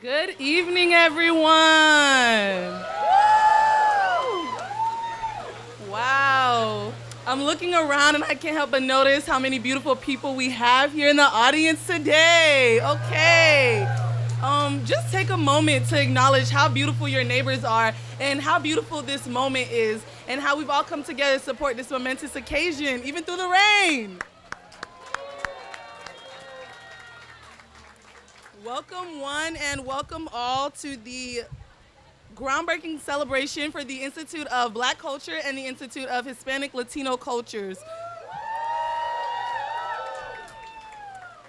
Good evening, everyone. Wow. I'm looking around and I can't help but notice how many beautiful people we have here in the audience today. Okay. Just take a moment to acknowledge how beautiful your neighbors are and how beautiful this moment is and how we've all come together to support this momentous occasion, even through the rain. Welcome one and welcome all to the groundbreaking celebration for the Institute of Black Culture and the Institute of Hispanic Latino Cultures.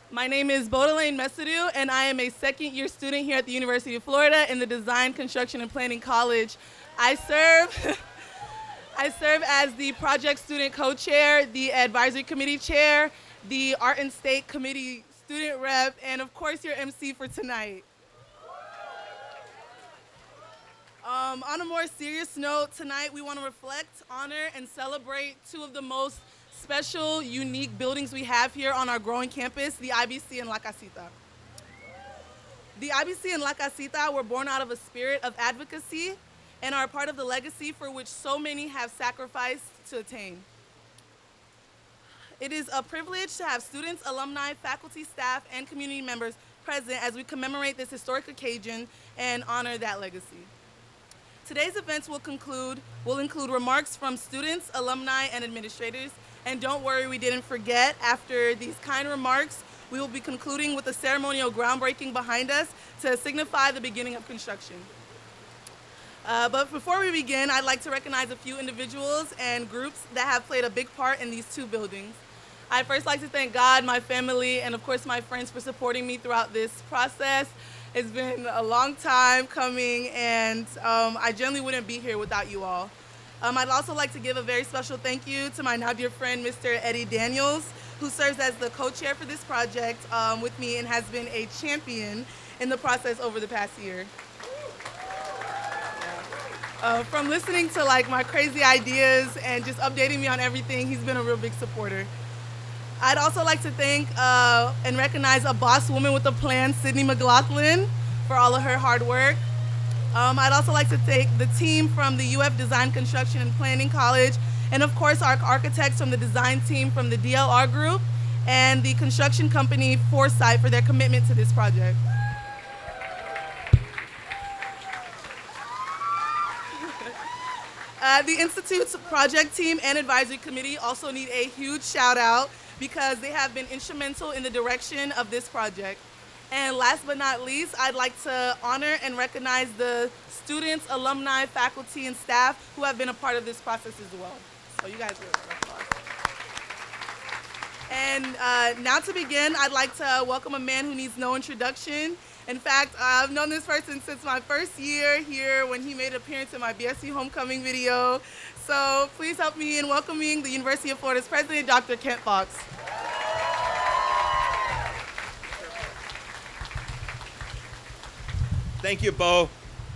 My name is Baudelaine Mesidou, and I am a second-year student here at the University of Florida in the Design, Construction, and Planning College. I serve as the project student co-chair, the advisory committee chair, the Art and State Committee student rep, and of course your MC for tonight. On a more serious note, tonight we want to reflect, honor, and celebrate two of the most special, unique buildings we have here on our growing campus, the IBC and La Casita. The IBC and La Casita were born out of a spirit of advocacy and are part of the legacy for which so many have sacrificed to attain. It is a privilege to have students, alumni, faculty, staff, and community members present as we commemorate this historic occasion and honor that legacy. Today's events will include remarks from students, alumni, and administrators. And don't worry, we didn't forget. After these kind remarks, we will be concluding with a ceremonial groundbreaking behind us to signify the beginning of construction. But before we begin, I'd like to recognize a few individuals and groups that have played a big part in these two buildings. I'd first like to thank God, my family, and of course my friends for supporting me throughout this process. It's been a long time coming, and I generally wouldn't be here without you all. I'd also like to give a very special thank you to my now dear friend, Mr. Eddie Daniels, who serves as the co-chair for this project with me and has been a champion in the process over the past year. From listening to my crazy ideas and just updating me on everything, he's been a real big supporter. I'd also like to thank and recognize a boss woman with a plan, Sydney McLaughlin, for all of her hard work. I'd also like to thank the team from the UF Design, Construction, and Planning College, and of course our architects from the design team from the DLR Group, and the construction company Foresight for their commitment to this project. The Institute's project team and advisory committee also need a huge shout out because they have been instrumental in the direction of this project. And last but not least, I'd like to honor and recognize the students, alumni, faculty, and staff who have been a part of this process as well. So you guys are applause. And now to begin, I'd like to welcome a man who needs no introduction. In fact, I've known this person since my first year here when he made an appearance in my BSC homecoming video. So please help me in welcoming the University of Florida's president, Dr. Kent Fox. Thank you, Bo.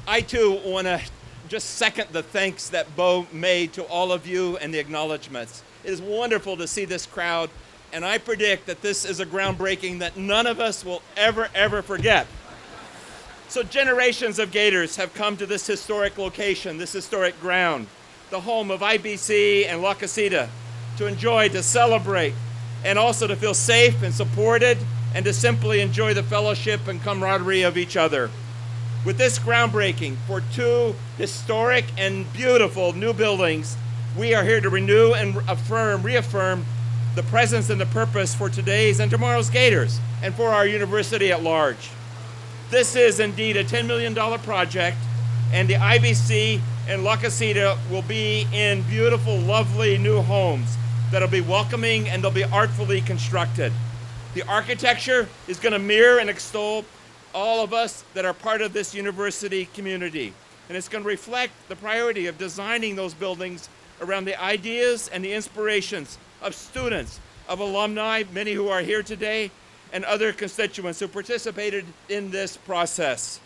I too want to just second the thanks that Bo made to all of you and the acknowledgments. It is wonderful to see this crowd, and I predict that this is a groundbreaking that none of us will ever forget. So generations of Gators have come to this historic location, this historic ground, the home of IBC and La Casita, to enjoy, to celebrate, and also to feel safe and supported, and to simply enjoy the fellowship and camaraderie of each other. With this groundbreaking for two historic and beautiful new buildings, we are here to renew and reaffirm the presence and the purpose for today's and tomorrow's Gators and for our university at large. This is indeed a $10 million project, and the IBC and La Casita will be in beautiful, lovely new homes that'll be welcoming and they'll be artfully constructed. The architecture is going to mirror and extol all of us that are part of this university community. And it's going to reflect the priority of designing those buildings around the ideas and the inspirations of students, of alumni, many who are here today, and other constituents who participated in this process.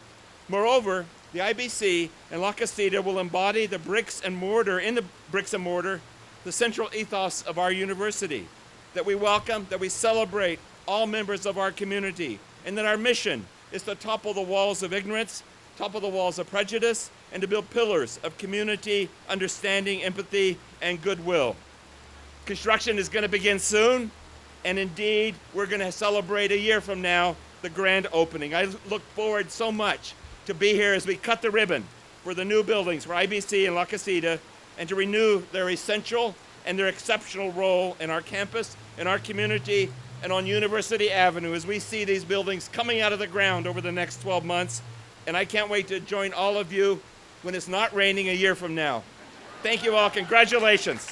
Moreover, the IBC and La Casita will embody the bricks and mortar, the central ethos of our university, that we welcome, that we celebrate all members of our community, and that our mission is to topple the walls of ignorance, topple the walls of prejudice, and to build pillars of community, understanding, empathy, and goodwill. Construction is going to begin soon, and indeed, we're going to celebrate a year from now the grand opening. I look forward so much to be here as we cut the ribbon for the new buildings for IBC and La Casita, and to renew their essential and their exceptional role in our campus, in our community, and on University Avenue as we see these buildings coming out of the ground over the next 12 months. And I can't wait to join all of you when it's not raining a year from now. Thank you all. Congratulations.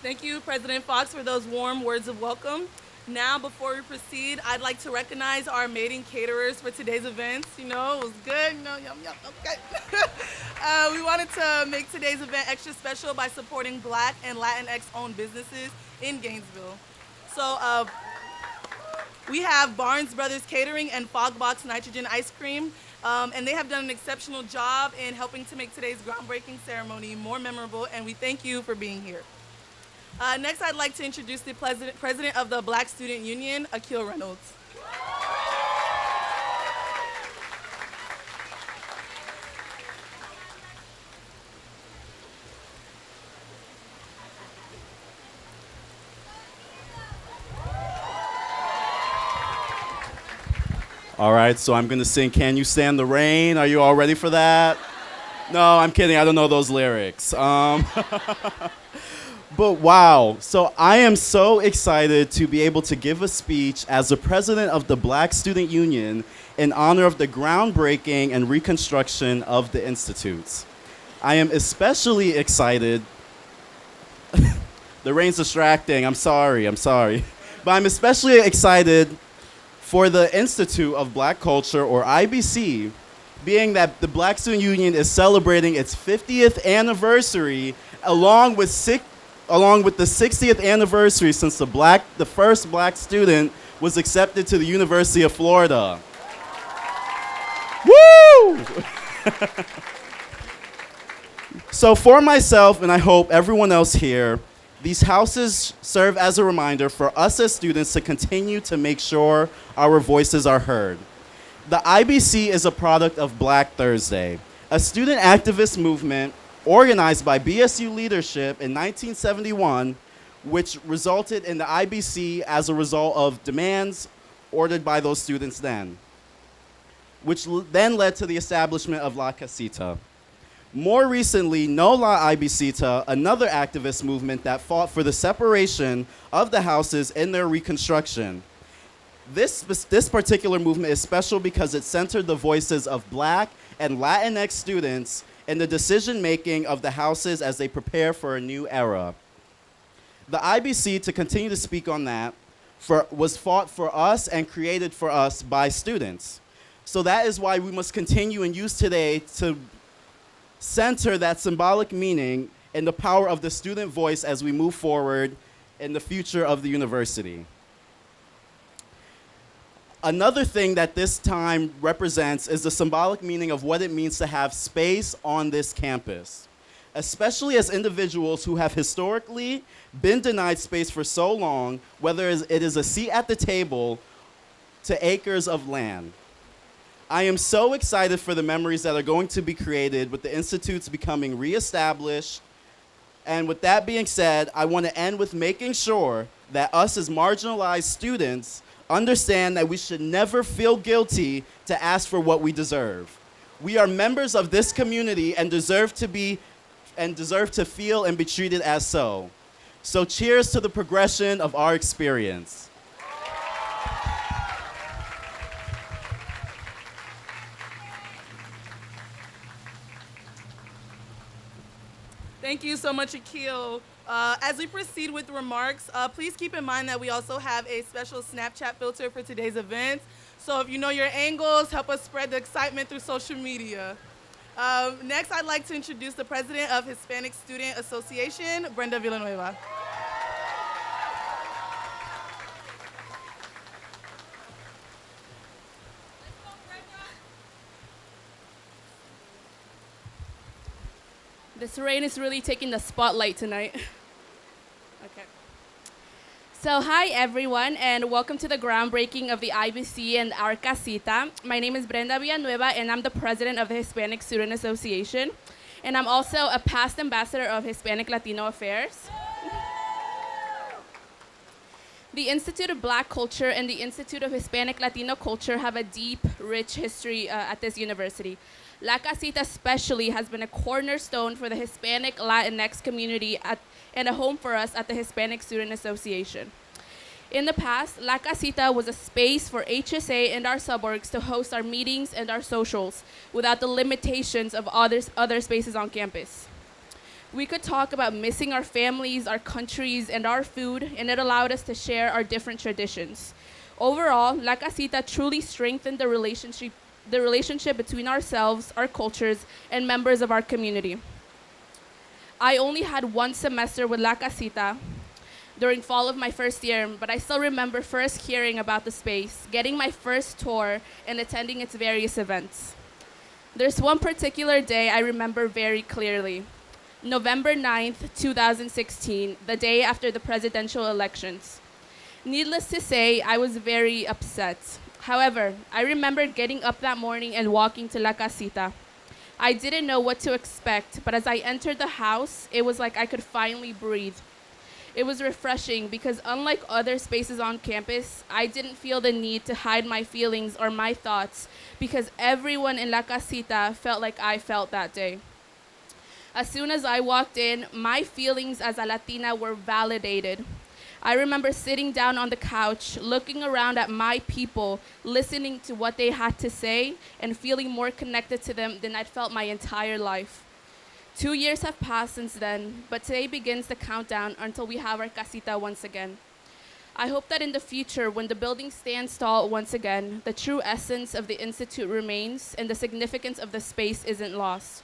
Thank you, President Fox, for those warm words of welcome. Now, before we proceed, I'd like to recognize our mating caterers for today's events. You know, it was good, you know, yum, yum, okay. We wanted to make today's event extra special by supporting Black and Latinx-owned businesses in Gainesville. So we have Barnes Brothers Catering and Fogbox Nitrogen Ice Cream, and they have done an exceptional job in helping to make today's groundbreaking ceremony more memorable, and we thank you for being here. Next, I'd like to introduce the president of the Black Student Union, Akil Reynolds. All right, so I'm gonna sing Can You Stand the Rain? Are you all ready for that? No, I'm kidding, I don't know those lyrics. But wow, so I am so excited to be able to give a speech as the president of the Black Student Union in honor of the groundbreaking and reconstruction of the institutes. I am especially excited, the rain's distracting, I'm sorry. But I'm especially excited for the Institute of Black Culture, or IBC, being that the Black Student Union is celebrating its 50th anniversary along with the 60th anniversary since the first Black student was accepted to the University of Florida. Woo! So for myself, and I hope everyone else here, these houses serve as a reminder for us as students to continue to make sure our voices are heard. The IBC is a product of Black Thursday, a student activist movement organized by BSU leadership in 1971, which resulted in the IBC as a result of demands ordered by those students then, which then led to the establishment of La Casita. More recently, No La Ibisita, another activist movement that fought for the separation of the houses in their reconstruction. This particular movement is special because it centered the voices of Black and Latinx students in the decision-making of the houses as they prepare for a new era. The IBC, to continue to speak on that, was fought for us and created for us by students. So that is why we must continue and use today to center that symbolic meaning and the power of the student voice as we move forward in the future of the university. Another thing that this time represents is the symbolic meaning of what it means to have space on this campus, especially as individuals who have historically been denied space for so long, whether it is a seat at the table to acres of land. I am so excited for the memories that are going to be created with the institutes becoming reestablished. And with that being said, I want to end with making sure that us as marginalized students understand that we should never feel guilty to ask for what we deserve. We are members of this community and deserve to feel and be treated as so. So cheers to the progression of our experience. Thank you so much, Akil. As we proceed with remarks, please keep in mind that we also have a special Snapchat filter for today's events. So if you know your angles, help us spread the excitement through social media. Next, I'd like to introduce the president of Hispanic Student Association, Brenda Villanueva. This rain is really taking the spotlight tonight. So hi everyone and welcome to the groundbreaking of the IBC and our casita. My name is Brenda Villanueva and I'm the president of the Hispanic Student Association. And I'm also a past ambassador of Hispanic Latino Affairs. The Institute of Black Culture and the Institute of Hispanic Latino Culture have a deep, rich history at this university. La Casita especially has been a cornerstone for the Hispanic Latinx community and a home for us at the Hispanic Student Association. In the past, La Casita was a space for HSA and our suborgs to host our meetings and our socials without the limitations of other spaces on campus. We could talk about missing our families, our countries, and our food, and it allowed us to share our different traditions. Overall, La Casita truly strengthened the relationship between ourselves, our cultures, and members of our community. I only had one semester with La Casita during fall of my first year, but I still remember first hearing about the space, getting my first tour, and attending its various events. There's one particular day I remember very clearly. November 9th, 2016, the day after the presidential elections. Needless to say, I was very upset. However, I remember getting up that morning and walking to La Casita. I didn't know what to expect, but as I entered the house, it was like I could finally breathe. It was refreshing because unlike other spaces on campus, I didn't feel the need to hide my feelings or my thoughts because everyone in La Casita felt like I felt that day. As soon as I walked in, my feelings as a Latina were validated. I remember sitting down on the couch, looking around at my people, listening to what they had to say, and feeling more connected to them than I'd felt my entire life. 2 years have passed since then, but today begins the countdown until we have our casita once again. I hope that in the future, when the building stands tall once again, the true essence of the Institute remains and the significance of the space isn't lost.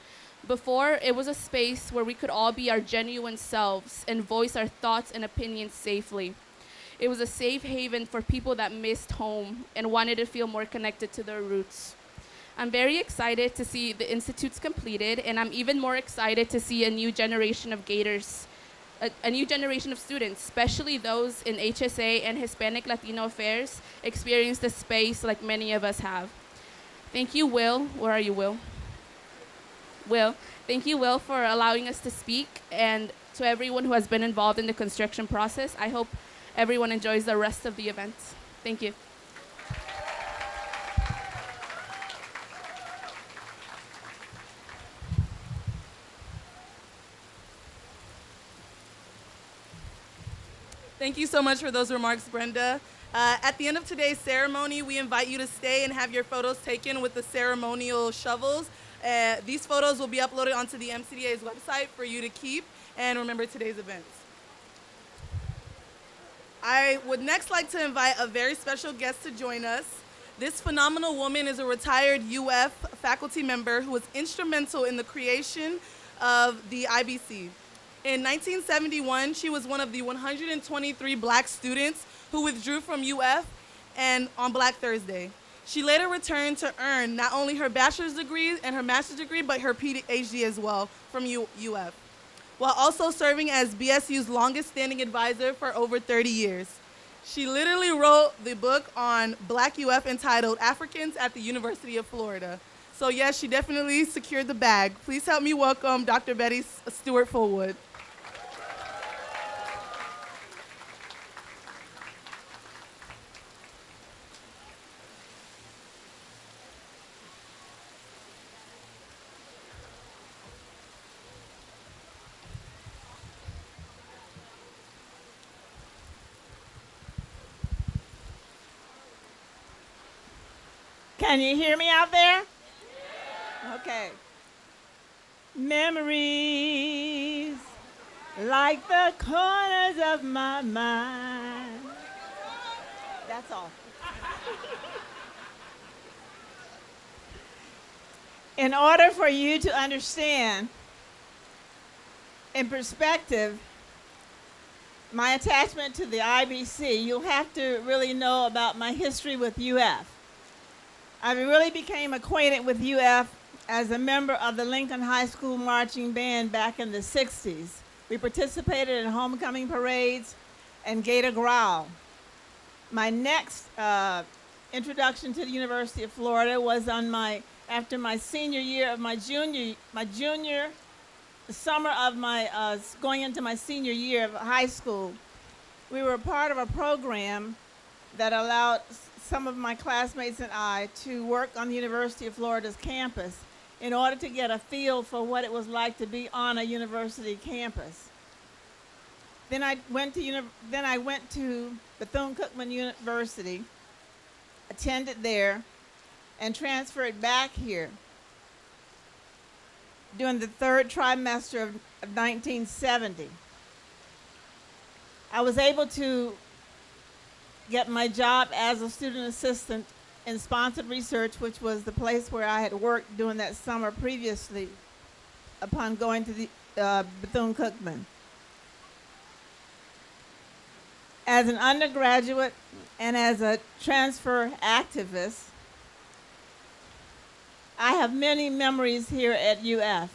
Before, it was a space where we could all be our genuine selves and voice our thoughts and opinions safely. It was a safe haven for people that missed home and wanted to feel more connected to their roots. I'm very excited to see the institutes completed, and I'm even more excited to see a new generation of Gators, a new generation of students, especially those in HSA and Hispanic Latino Affairs, experience the space like many of us have. Thank you, Will. Where are you, Will? Will. Thank you, Will, for allowing us to speak, and to everyone who has been involved in the construction process. I hope everyone enjoys the rest of the event. Thank you. Thank you so much for those remarks, Brenda. At the end of today's ceremony, we invite you to stay and have your photos taken with the ceremonial shovels. These photos will be uploaded onto the MCDA's website for you to keep and remember today's events. I would next like to invite a very special guest to join us. This phenomenal woman is a retired UF faculty member who was instrumental in the creation of the IBC. In 1971, she was one of the 123 black students who withdrew from UF and on Black Thursday. She later returned to earn not only her bachelor's degree and her master's degree, but her PhD as well from UF, while also serving as BSU's longest standing advisor for over 30 years. She literally wrote the book on Black UF entitled Africans at the University of Florida. So yes, she definitely secured the bag. Please help me welcome Dr. Betty Stewart Fullwood. Can you hear me out there? Okay. Memories like the corners of my mind. That's all. In order for you to understand in perspective my attachment to the IBC, you'll have to really know about my history with UF. I really became acquainted with UF as a member of the Lincoln High School Marching Band back in the 60s. We participated in homecoming parades, and Gator Growl. My next introduction to the University of Florida was after my senior year of the summer of my going into my senior year of high school. We were part of a program that allowed some of my classmates and I to work on the University of Florida's campus in order to get a feel for what it was like to be on a university campus. Then I went to Bethune-Cookman University, attended there, and transferred back here during the third trimester of 1970. I was able to get my job as a student assistant in sponsored research, which was the place where I had worked during that summer previously upon going to the Bethune-Cookman. As an undergraduate and as a transfer activist, I have many memories here at UF.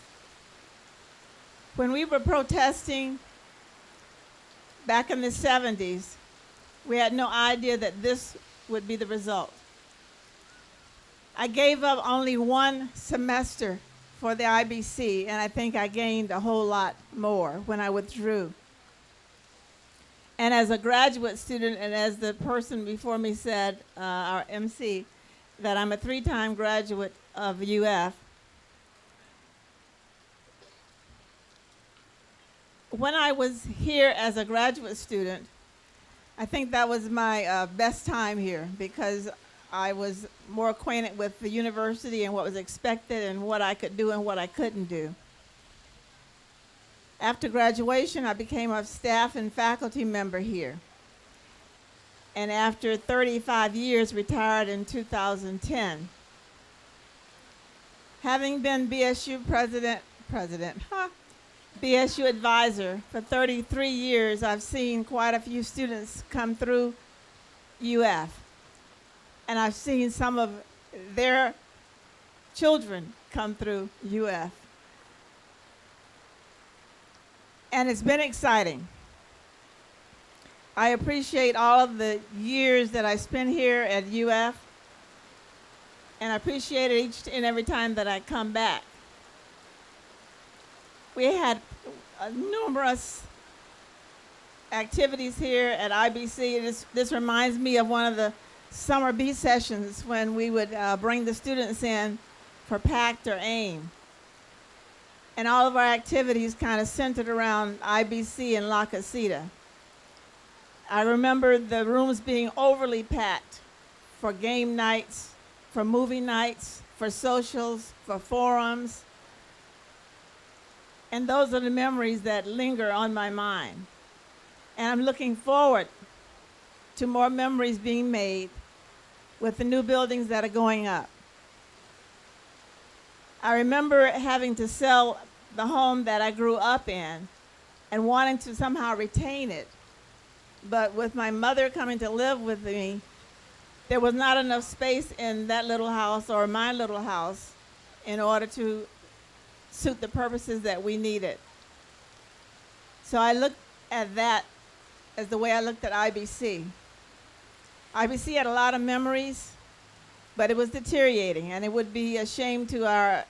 When we were protesting back in the 70s, we had no idea that this would be the result. I gave up only one semester for the IBC, and I think I gained a whole lot more when I withdrew. And as a graduate student, and as the person before me said, our MC, that I'm a 3-time graduate of UF. When I was here as a graduate student, I think that was my best time here because I was more acquainted with the university and what was expected and what I could do and what I couldn't do. After graduation, I became a staff and faculty member here. And after 35 years, retired in 2010. Having been BSU BSU advisor for 33 years, I've seen quite a few students come through UF. And I've seen some of their children come through UF. And it's been exciting. I appreciate all of the years that I spent here at UF, and I appreciate it each and every time that I come back. We had numerous activities here at IBC. This reminds me of one of the summer B sessions when we would bring the students in for PACT or AIM. And all of our activities kind of centered around IBC and La Casita. I remember the rooms being overly packed for game nights, for movie nights, for socials, for forums. And those are the memories that linger on my mind. And I'm looking forward to more memories being made with the new buildings that are going up. I remember having to sell the home that I grew up in and wanting to somehow retain it. But with my mother coming to live with me, there was not enough space in that little house or my little house in order to suit the purposes that we needed. So I looked at that as the way I looked at IBC. IBC had a lot of memories, but it was deteriorating, and it would be a shame to our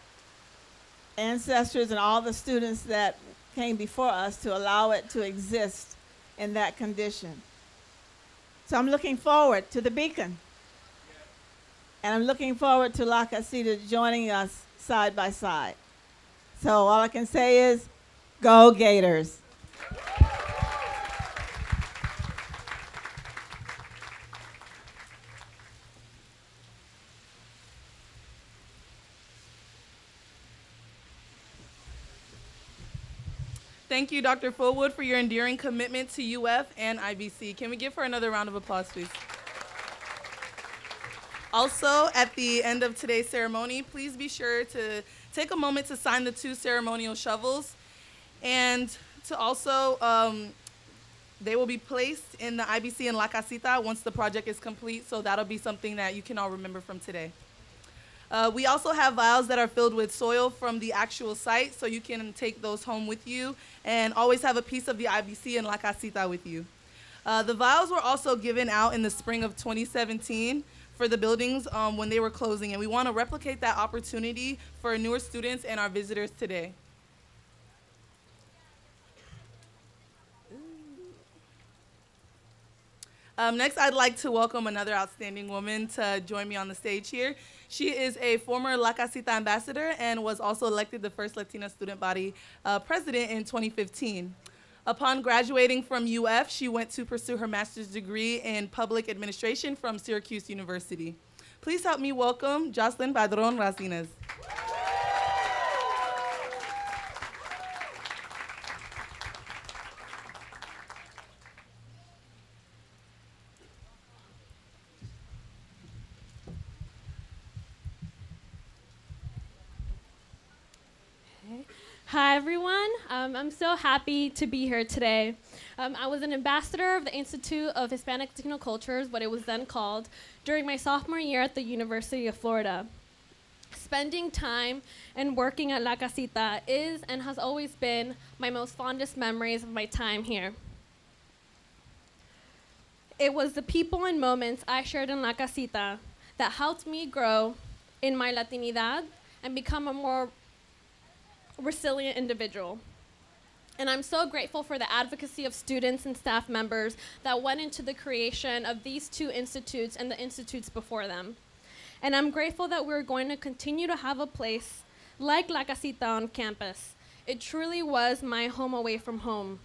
ancestors and all the students that came before us to allow it to exist in that condition. So I'm looking forward to the Beacon. And I'm looking forward to La Casita joining us side by side. So all I can say is, go Gators. Thank you, Dr. Fullwood, for your enduring commitment to UF and IBC. Can we give her another round of applause, please? Also, at the end of today's ceremony, please be sure to take a moment to sign the 2 ceremonial shovels. And to also, they will be placed in the IBC and La Casita once the project is complete, so that'll be something that you can all remember from today. We also have vials that are filled with soil from the actual site, so you can take those home with you and always have a piece of the IBC and La Casita with you. The vials were also given out in the spring of 2017 for the buildings when they were closing, and we want to replicate that opportunity for newer students and our visitors today. Next, I'd like to welcome another outstanding woman to join me on the stage here. She is a former La Casita ambassador and was also elected the first Latina student body president in 2015. Upon graduating from UF, she went to pursue her master's degree in public administration from Syracuse University. Please help me welcome Jocelyn Padron Racines. Hi, everyone. I'm so happy to be here today. I was an ambassador of the Institute of Hispanic Latino Cultures, what it was then called, during my sophomore year at the University of Florida. Spending time and working at La Casita is and has always been my most fondest memories of my time here. It was the people and moments I shared in La Casita that helped me grow in my Latinidad and become a more resilient individual. And I'm so grateful for the advocacy of students and staff members that went into the creation of these two institutes and the institutes before them. And I'm grateful that we're going to continue to have a place like La Casita on campus. It truly was my home away from home,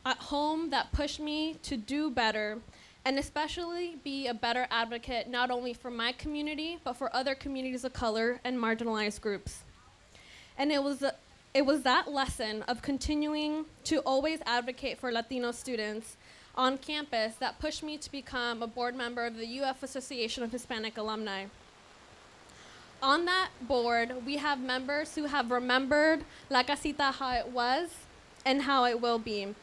a home that pushed me to do better and especially be a better advocate not only for my community, but for other communities of color and marginalized groups. And it was that lesson of continuing to always advocate for Latino students on campus that pushed me to become a board member of the UF Association of Hispanic Alumni. On that board, we have members who have remembered La Casita how it was and how it will be.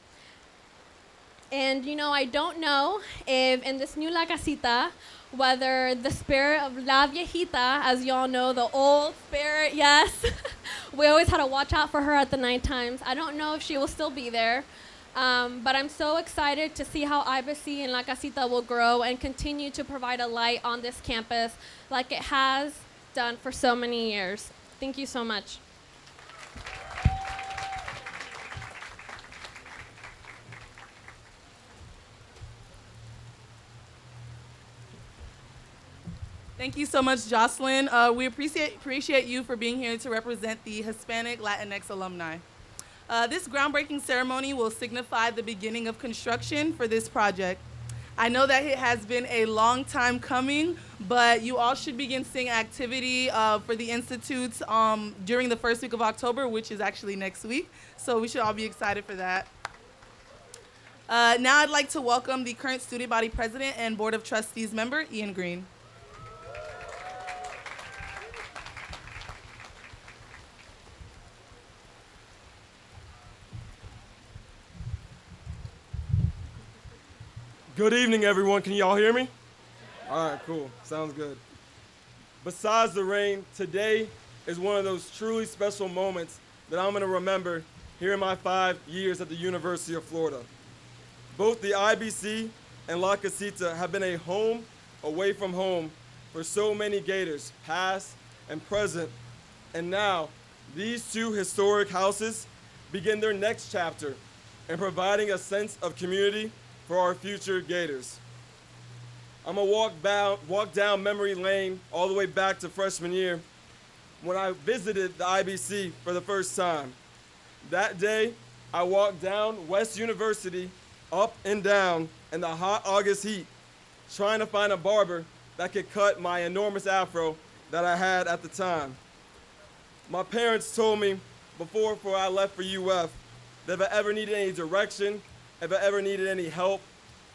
And I don't know if in this new La Casita, whether the spirit of La Viejita, as y'all know, the old spirit, yes, we always had to watch out for her at the night times. I don't know if she will still be there, but I'm so excited to see how IBC and La Casita will grow and continue to provide a light on this campus like it has done for so many years. Thank you so much. Thank you so much, Jocelyn. We appreciate you for being here to represent the Hispanic Latinx alumni. This groundbreaking ceremony will signify the beginning of construction for this project. I know that it has been a long time coming, but you all should begin seeing activity for the institutes during the first week of October, which is actually next week. So we should all be excited for that. Now I'd like to welcome the current student body president and board of trustees member, Ian Green. Good evening, everyone. Can y'all hear me? All right, cool. Sounds good. Besides the rain, today is one of those truly special moments that I'm going to remember here in my 5 years at the University of Florida. Both the IBC and La Casita have been a home away from home for so many Gators, past and present. And now, these two historic houses begin their next chapter in providing a sense of community for our future Gators. I'm gonna walk down memory lane all the way back to freshman year when I visited the IBC for the first time. That day, I walked down West University, up and down in the hot August heat, trying to find a barber that could cut my enormous afro that I had at the time. My parents told me before I left for UF that if I ever needed any direction, if I ever needed any help,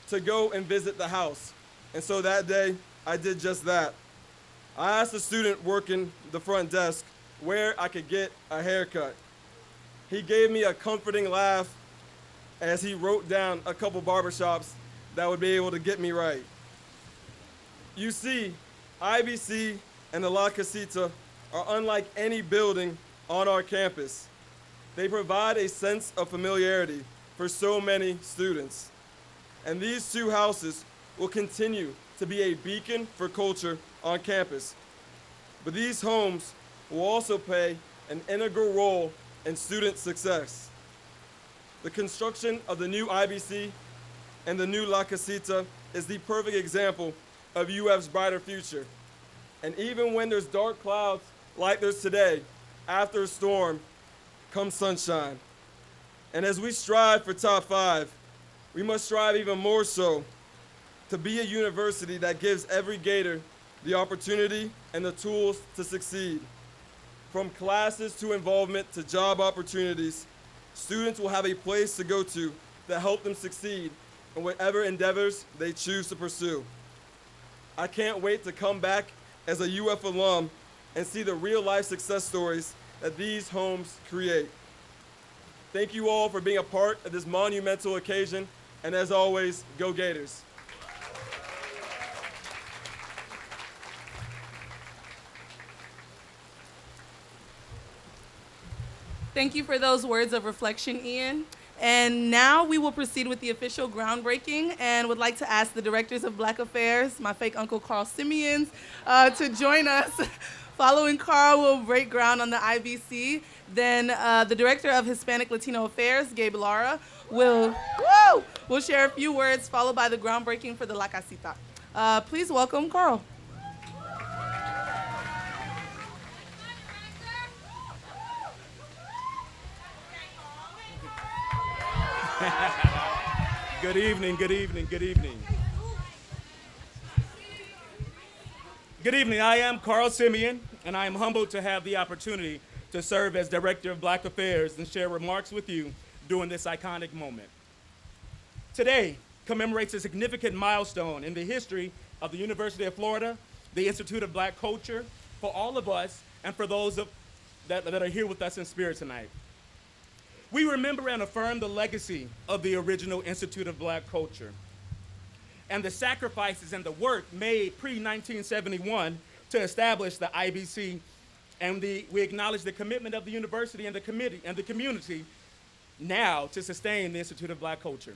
to go and visit the house. And so that day, I did just that. I asked a student working the front desk where I could get a haircut. He gave me a comforting laugh as he wrote down a couple barbershops that would be able to get me right. You see, IBC and the La Casita are unlike any building on our campus. They provide a sense of familiarity for so many students. and these two houses will continue to be a beacon for culture on campus. But these homes will also play an integral role in student success. The construction of the new IBC and the new La Casita is the perfect example of UF's brighter future. And even when there's dark clouds like there's today, after a storm comes sunshine. And as we strive for top 5, we must strive even more so to be a university that gives every Gator the opportunity and the tools to succeed. From classes to involvement to job opportunities, students will have a place to go to that help them succeed in whatever endeavors they choose to pursue. I can't wait to come back as a UF alum and see the real-life success stories that these homes create. Thank you all for being a part of this monumental occasion, and as always, go Gators. Thank you for those words of reflection, Ian. And now we will proceed with the official groundbreaking and would like to ask the directors of Black Affairs, my fake uncle Carl Simeons, to join us. Following Carl, will break ground on the IBC. Then the director of Hispanic Latino Affairs, Gabe Lara, will share a few words, followed by the groundbreaking for the La Casita. Please welcome Carl. Good evening, good evening, good evening. Good evening, I am Carl Simeon, and I am humbled to have the opportunity to serve as Director of Black Affairs and share remarks with you during this iconic moment. Today commemorates a significant milestone in the history of the University of Florida, the Institute of Black Culture, for all of us and for those that are here with us in spirit tonight. We remember and affirm the legacy of the original Institute of Black Culture and the sacrifices and the work made pre-1971 to establish the IBC, and we acknowledge the commitment of the university and the community now to sustain the Institute of Black Culture.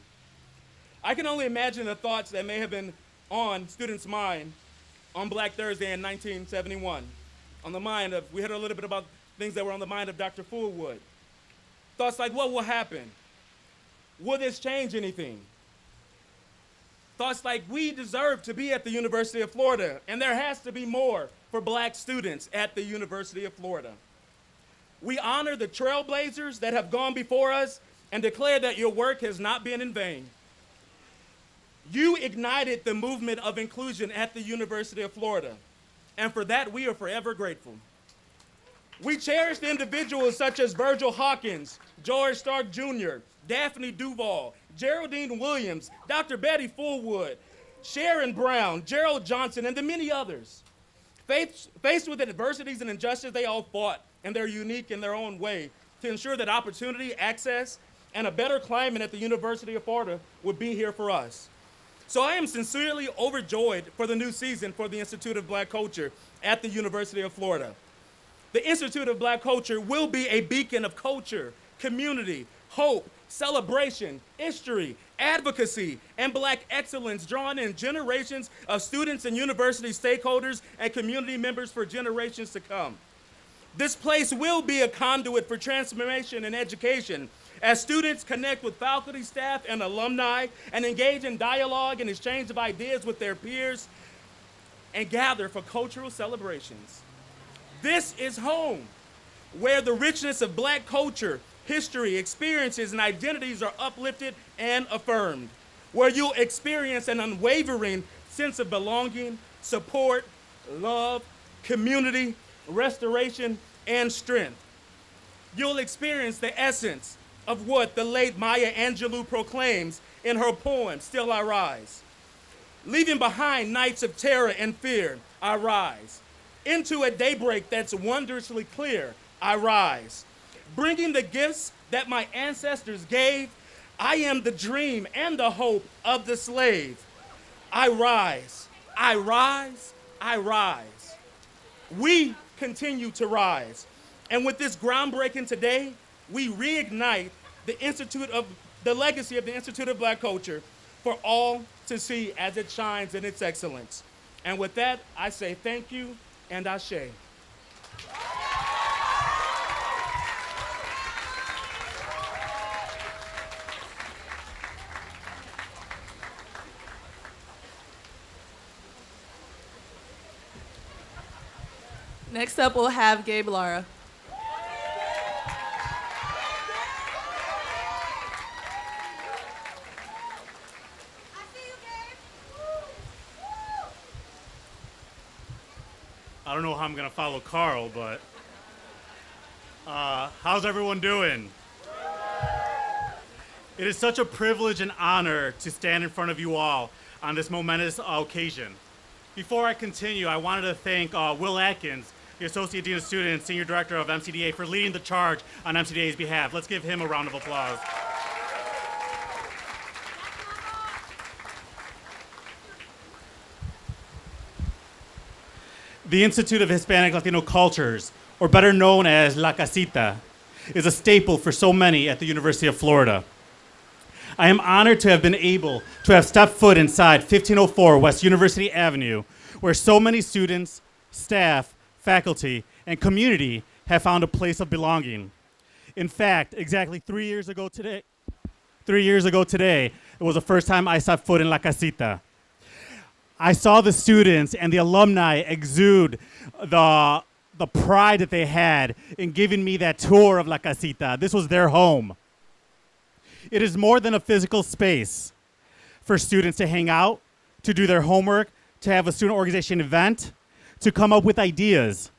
I can only imagine the thoughts that may have been on students' mind on Black Thursday in 1971. We heard a little bit about things that were on the mind of Dr. Fullwood. Thoughts like, what will happen? Will this change anything? Thoughts like, we deserve to be at the University of Florida, and there has to be more for Black students at the University of Florida. We honor the trailblazers that have gone before us and declare that your work has not been in vain. You ignited the movement of inclusion at the University of Florida, and for that we are forever grateful. We cherish the individuals such as Virgil Hawkins, George Stark Jr., Daphne Duval, Geraldine Williams, Dr. Betty Fullwood, Sharon Brown, Gerald Johnson, and the many others. Faced with adversities and injustice, they all fought, and they're unique in their own way, to ensure that opportunity, access, and a better climate at the University of Florida would be here for us. So I am sincerely overjoyed for the new season for the Institute of Black Culture at the University of Florida. The Institute of Black Culture will be a beacon of culture, community, hope, celebration, history, advocacy, and Black excellence, drawing in generations of students and university stakeholders and community members for generations to come. This place will be a conduit for transformation and education as students connect with faculty, staff, and alumni and engage in dialogue and exchange of ideas with their peers and gather for cultural celebrations. This is home, where the richness of Black culture, history, experiences, and identities are uplifted and affirmed, where you'll experience an unwavering sense of belonging, support, love, community, restoration, and strength. You'll experience the essence of what the late Maya Angelou proclaims in her poem, Still I Rise. Leaving behind nights of terror and fear, I rise. Into a daybreak that's wondrously clear, I rise. Bringing the gifts that my ancestors gave, I am the dream and the hope of the slave. I rise, I rise, I rise. We continue to rise. And with this groundbreaking today, we reignite the legacy of the Institute of Black Culture for all to see as it shines in its excellence. And with that, I say thank you and ashe. Next up, we'll have Gabe Lara. I don't know how I'm going to follow Carl, but how's everyone doing? It is such a privilege and honor to stand in front of you all on this momentous occasion. Before I continue, I wanted to thank Will Atkins, the Associate Dean of Students, Senior Director of MCDA, for leading the charge on MCDA's behalf. Let's give him a round of applause. The Institute of Hispanic Latino Cultures, or better known as La Casita, is a staple for so many at the University of Florida. I am honored to have been able to have stepped foot inside 1504 West University Avenue, where so many students, staff, faculty, and community have found a place of belonging. In fact, exactly 3 years ago today, it was the first time I stepped foot in La Casita. I saw the students and the alumni exude the pride that they had in giving me that tour of La Casita. This was their home. It is more than a physical space for students to hang out, to do their homework, to have a student organization event, to come up with ideas.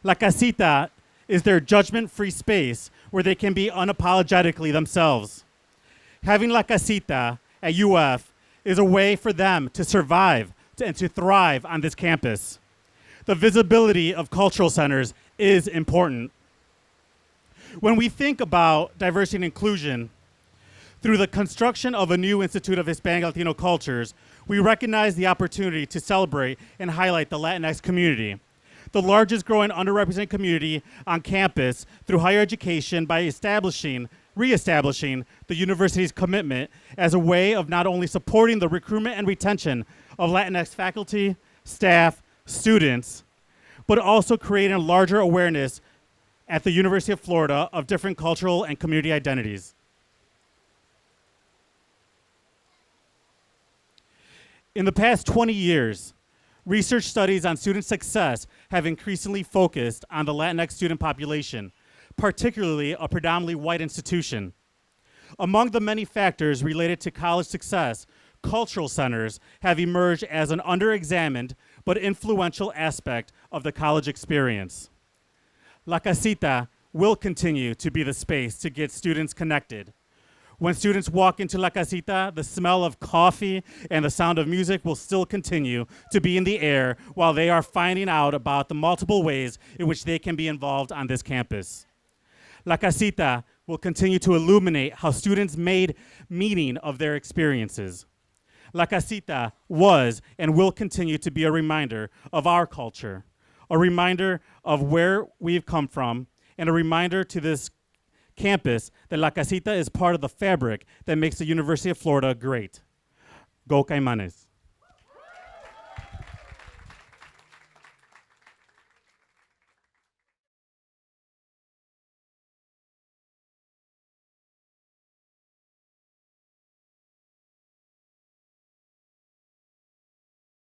La Casita is their judgment-free space where they can be unapologetically themselves. Having La Casita at UF is a way for them to survive and to thrive on this campus. The visibility of cultural centers is important. When we think about diversity and inclusion, through the construction of a new Institute of Hispanic Latino Cultures, we recognize the opportunity to celebrate and highlight the Latinx community, the largest growing underrepresented community on campus, through higher education by reestablishing the university's commitment as a way of not only supporting the recruitment and retention of Latinx faculty, staff, students, but also creating a larger awareness at the University of Florida of different cultural and community identities. In the past 20 years, research studies on student success have increasingly focused on the Latinx student population, particularly a predominantly white institution. Among the many factors related to college success, cultural centers have emerged as an underexamined but influential aspect of the college experience. La Casita will continue to be the space to get students connected. When students walk into La Casita, the smell of coffee and the sound of music will still continue to be in the air while they are finding out about the multiple ways in which they can be involved on this campus. La Casita will continue to illuminate how students made meaning of their experiences. La Casita was and will continue to be a reminder of our culture, a reminder of where we've come from, and a reminder to this campus that La Casita is part of the fabric that makes the University of Florida great. Go Caimanes.